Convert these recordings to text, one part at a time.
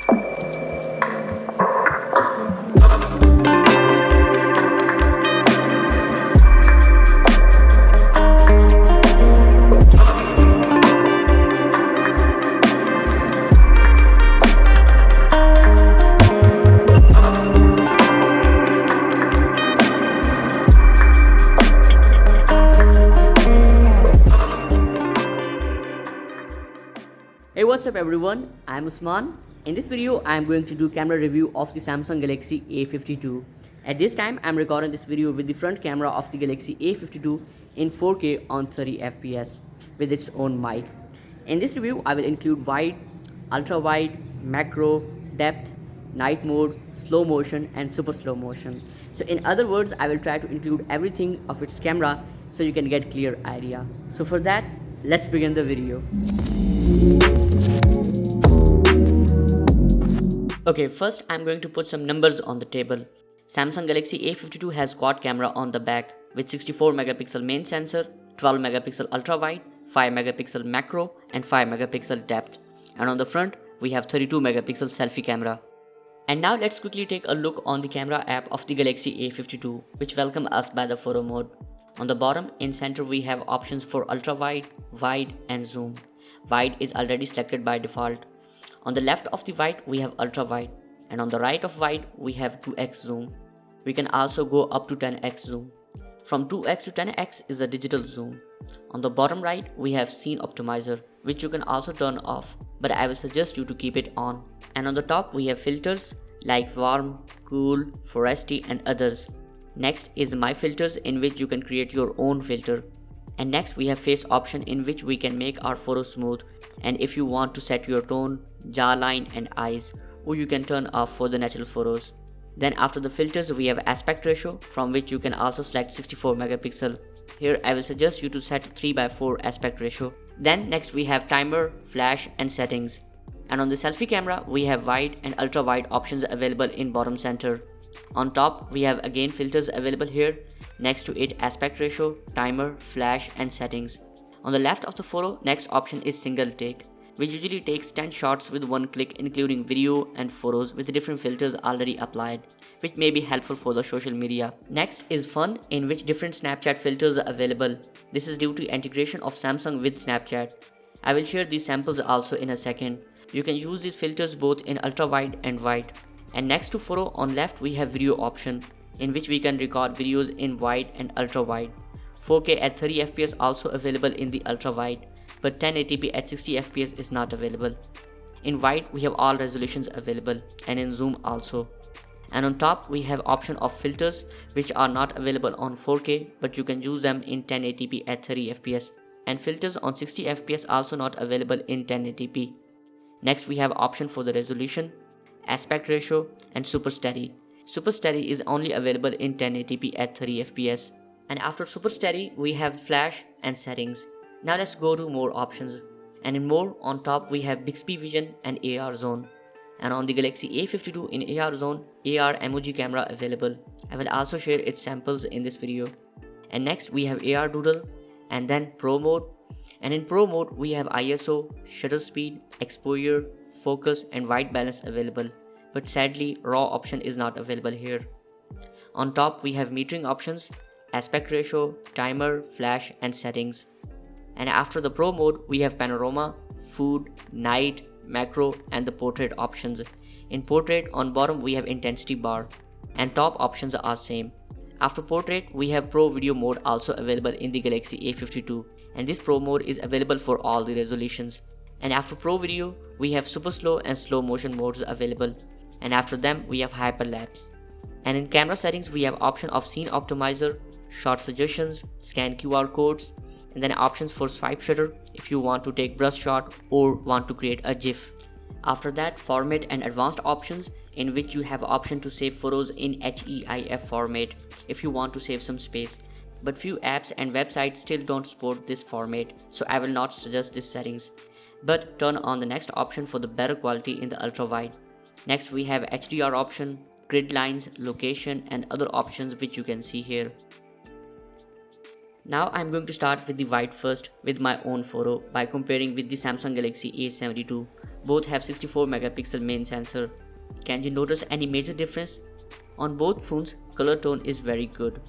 Hey, what's up everyone, I'm Usman. In this video, I'm going to do camera review of the Samsung Galaxy A52. At this time, I'm recording this video with the front camera of the Galaxy A52 in 4K on 30 FPS with its own mic. In this review, I will include wide, ultra wide, macro, depth, night mode, slow motion and super slow motion. So in other words, I will try to include everything of its camera so you can get clear idea. So for that, let's begin the video. Okay, first I'm going to put some numbers on the table. Samsung Galaxy A52 has quad camera on the back with 64 megapixel main sensor, 12 megapixel ultra wide, 5 megapixel macro and 5 megapixel depth. And on the front we have 32 megapixel selfie camera. And now let's quickly take a look on the camera app of the Galaxy A52, which welcome us by the photo mode. On the bottom in center we have options for ultra wide, wide and zoom. Wide is already selected by default. On the left of the wide we have ultra wide and on the right of wide we have 2x zoom. We can also go up to 10x zoom. From 2x to 10x is a digital zoom. On the bottom right we have scene optimizer, which you can also turn off, but I will suggest you to keep it on. And on the top we have filters like warm, cool, foresty and others. Next is my filters, in which you can create your own filter. And next we have face option, in which we can make our photo smooth, and if you want to set your tone, jawline and eyes, or you can turn off for the natural photos. Then after the filters we have aspect ratio, from which you can also select 64 megapixel. Here I will suggest you to set 3:4 aspect ratio. Then next we have timer, flash and settings. And on the selfie camera we have wide and ultra wide options available in bottom center. On top we have again filters available here. Next to it aspect ratio, timer, flash and settings. On the left of the photo, next option is single take, which usually takes 10 shots with one click, including video and photos with different filters already applied, which may be helpful for the social media. Next is fun, in which different Snapchat filters are available. This is due to integration of Samsung with Snapchat. I will share these samples also in a second. You can use these filters both in ultra wide and wide. And next to photo on left we have video option, in which we can record videos in wide and ultra wide. 4K at 30 FPS also available in the ultra wide, but 1080p at 60 FPS is not available. In wide we have all resolutions available, and in zoom also. And on top we have option of filters, which are not available on 4K, but you can use them in 1080p at 30 FPS, and filters on 60 FPS also not available in 1080p. Next we have option for the resolution, aspect ratio and super steady. Super steady is only available in 1080p at 30 FPS. And after super steady we have flash and settings. Now let's go to more options. And in more, on top we have Bixby Vision and AR zone. And on the Galaxy A52 in AR zone, AR emoji camera available. I will also share its samples in this video. And next we have AR Doodle, and then Pro mode. And in Pro mode we have ISO, shutter speed, exposure, focus and white balance available, but sadly raw option is not available here. On top we have metering options, aspect ratio, timer, flash and settings. And after the Pro mode we have panorama, food, night, macro and the portrait options. In portrait on bottom we have intensity bar, and top options are same. After portrait we have Pro video mode also available in the Galaxy A52, and this Pro mode is available for all the resolutions. And after Pro video we have super slow and slow motion modes available, and after them we have hyperlapse. And in camera settings we have option of scene optimizer, shot suggestions, scan QR codes, and then options for swipe shutter if you want to take brush shot or want to create a GIF. After that, format and advanced options, in which you have option to save photos in HEIF format if you want to save some space. But few apps and websites still don't support this format, so I will not suggest these settings. But turn on the next option for the better quality in the ultra wide. Next we have HDR option, grid lines, location and other options which you can see here. Now I'm going to start with the wide first with my own photo by comparing with the Samsung Galaxy A52, Both have 64 megapixel main sensor. Can you notice any major difference? On both phones, color tone is very good.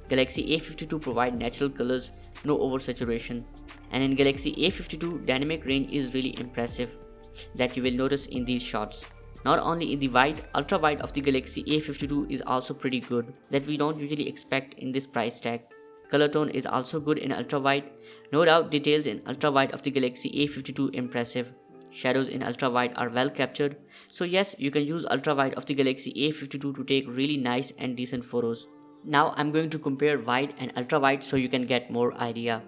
Galaxy A52 provide natural colors, no oversaturation. And in Galaxy A52, dynamic range is really impressive that you will notice in these shots. Not only in the wide, ultra wide of the Galaxy A52 is also pretty good that we don't usually expect in this price tag. Color tone is also good in ultra wide. No doubt details in ultra wide of the Galaxy A52 impressive. Shadows in ultra wide are well captured. So yes, you can use ultra wide of the Galaxy A52 to take really nice and decent photos. Now I'm going to compare wide and ultra wide so you can get more idea.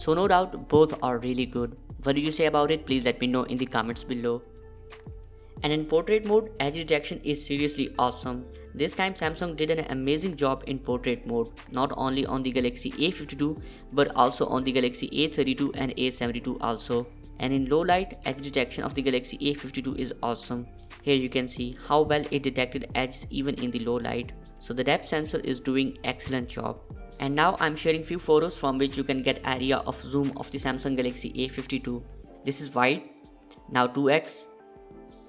So no doubt both are really good. What do you say about it? Please let me know in the comments below. And in portrait mode, edge detection is seriously awesome. This time Samsung did an amazing job in portrait mode, not only on the Galaxy A52 but also on the Galaxy A32 and A72 also. And in low light, edge detection of the Galaxy A52 is awesome. Here you can see how well it detected edges even in the low light. So the depth sensor is doing excellent job. And now I'm sharing few photos from which you can get area of zoom of the Samsung Galaxy A52. This is wide, now 2x,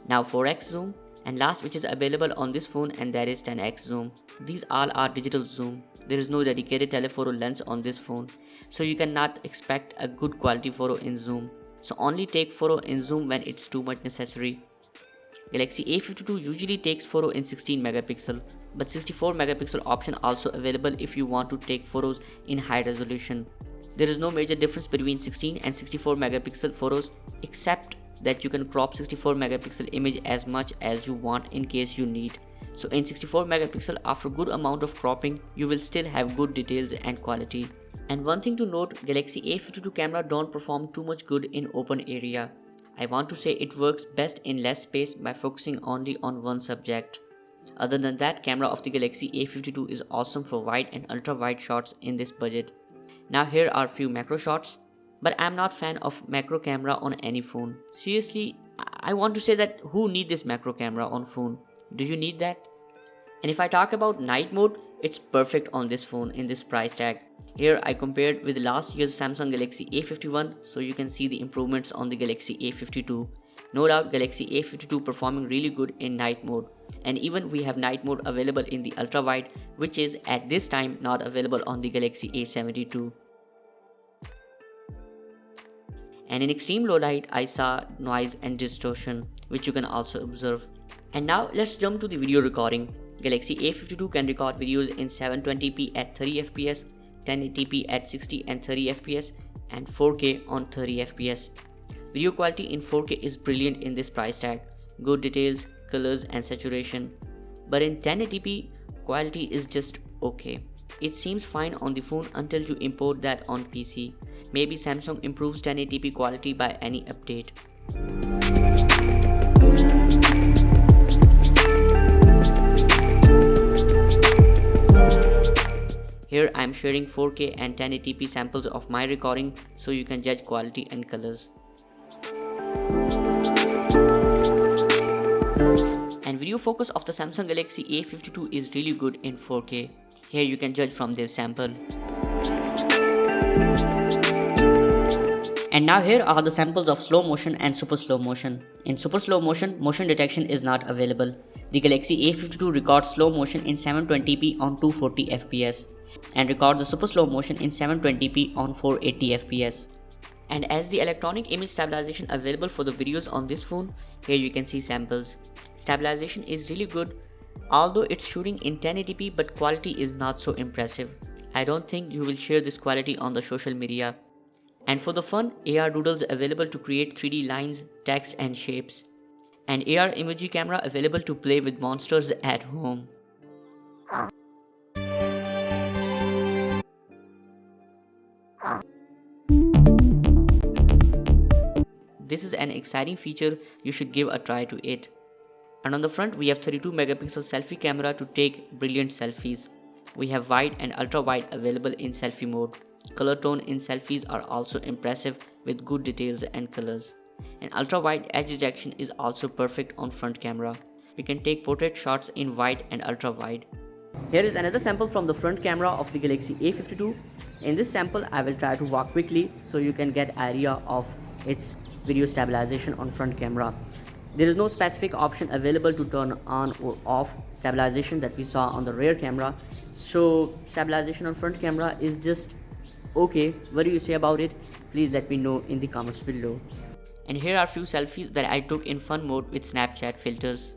now 4x zoom, and last which is available on this phone, and that is 10x zoom. These all are digital zoom. There is no dedicated telephoto lens on this phone, so you cannot expect a good quality photo in zoom. So only take photo in zoom when it's too much necessary. Galaxy A52 usually takes photo in 16 megapixel, but 64 megapixel option also available if you want to take photos in high resolution. There is no major difference between 16 and 64 megapixel photos except that you can crop 64 megapixel image as much as you want in case you need. So in 64 megapixel, after good amount of cropping, you will still have good details and quality. And one thing to note, Galaxy A52 camera don't perform too much good in open area. I want to say it works best in less space by focusing only on one subject. Other than that, camera of the Galaxy A52 is awesome for wide and ultra wide shots in this budget. Now here are few macro shots, but I'm not fan of macro camera on any phone. Seriously, I want to say that who need this macro camera on phone? Do you need that? And if I talk about night mode, it's perfect on this phone in this price tag. Here I compared with last year's Samsung Galaxy A51, so you can see the improvements on the Galaxy A52. No doubt Galaxy A52 performing really good in night mode. And even we have night mode available in the ultra wide, which is at this time not available on the Galaxy A72. And in extreme low light, I saw noise and distortion, which you can also observe. And now let's jump to the video recording. Galaxy A52 can record videos in 720p at 30 fps, 1080p at 60 and 30 fps, and 4K on 30 fps. Video quality in 4K is brilliant in this price tag. Good details, colors and saturation. But in 1080p, quality is just okay. It seems fine on the phone until you import that on PC. Maybe Samsung improves 1080p quality by any update. Here I am sharing 4K and 1080p samples of my recording so you can judge quality and colors. And video focus of the Samsung Galaxy A52 is really good in 4K. Here you can judge from this sample. And now here are the samples of slow motion and super slow motion. In super slow motion, motion detection is not available. The Galaxy A52 records slow motion in 720p on 240 fps and records the super slow motion in 720p on 480 fps. And as the electronic image stabilization available for the videos on this phone, here you can see samples. Stabilization is really good, although it's shooting in 1080p, but quality is not so impressive. I don't think you will share this quality on the social media. And for the fun, AR doodles available to create 3D lines, text and shapes. An AR emoji camera available to play with monsters at home. This is an exciting feature, you should give a try to it. And on the front we have 32 megapixel selfie camera to take brilliant selfies. We have wide and ultra wide available in selfie mode. Color tone in selfies are also impressive with good details and colors. And ultra wide edge detection is also perfect on front camera. We can take portrait shots in wide and ultra wide. Here is another sample from the front camera of the Galaxy A52. In this sample I will try to walk quickly so you can get idea of its video stabilization on front camera. There is no specific option available to turn on or off stabilization that we saw on the rear camera. So stabilization on front camera is just okay. What do you say about it? Please let me know in the comments below. And here are few selfies that I took in fun mode with Snapchat filters.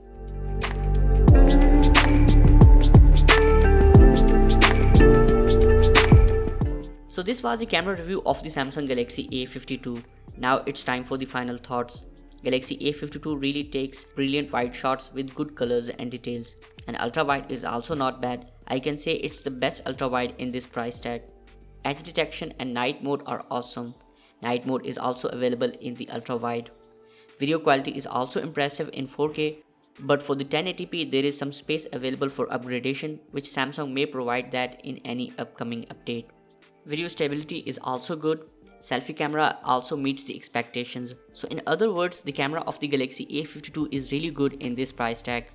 So this was the camera review of the Samsung Galaxy A52. Now it's time for the final thoughts. Galaxy A52 really takes brilliant wide shots with good colors and details. And ultra wide is also not bad. I can say it's the best ultra wide in this price tag. Edge detection and night mode are awesome. Night mode is also available in the ultra wide. Video quality is also impressive in 4K, but for the 1080p there is some space available for upgradation, which Samsung may provide that in any upcoming update. Video stability is also good. Selfie camera also meets the expectations. So in other words, the camera of the Galaxy A52 is really good in this price tag.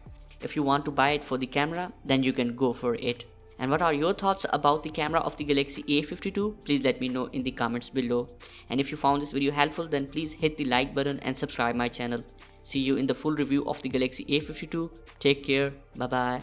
If you want to buy it for the camera, then you can go for it. And what are your thoughts about the camera of the Galaxy A52? Please let me know in the comments below. And if you found this video helpful, then please hit the like button and subscribe my channel. See you in the full review of the Galaxy A52. Take care. Bye bye.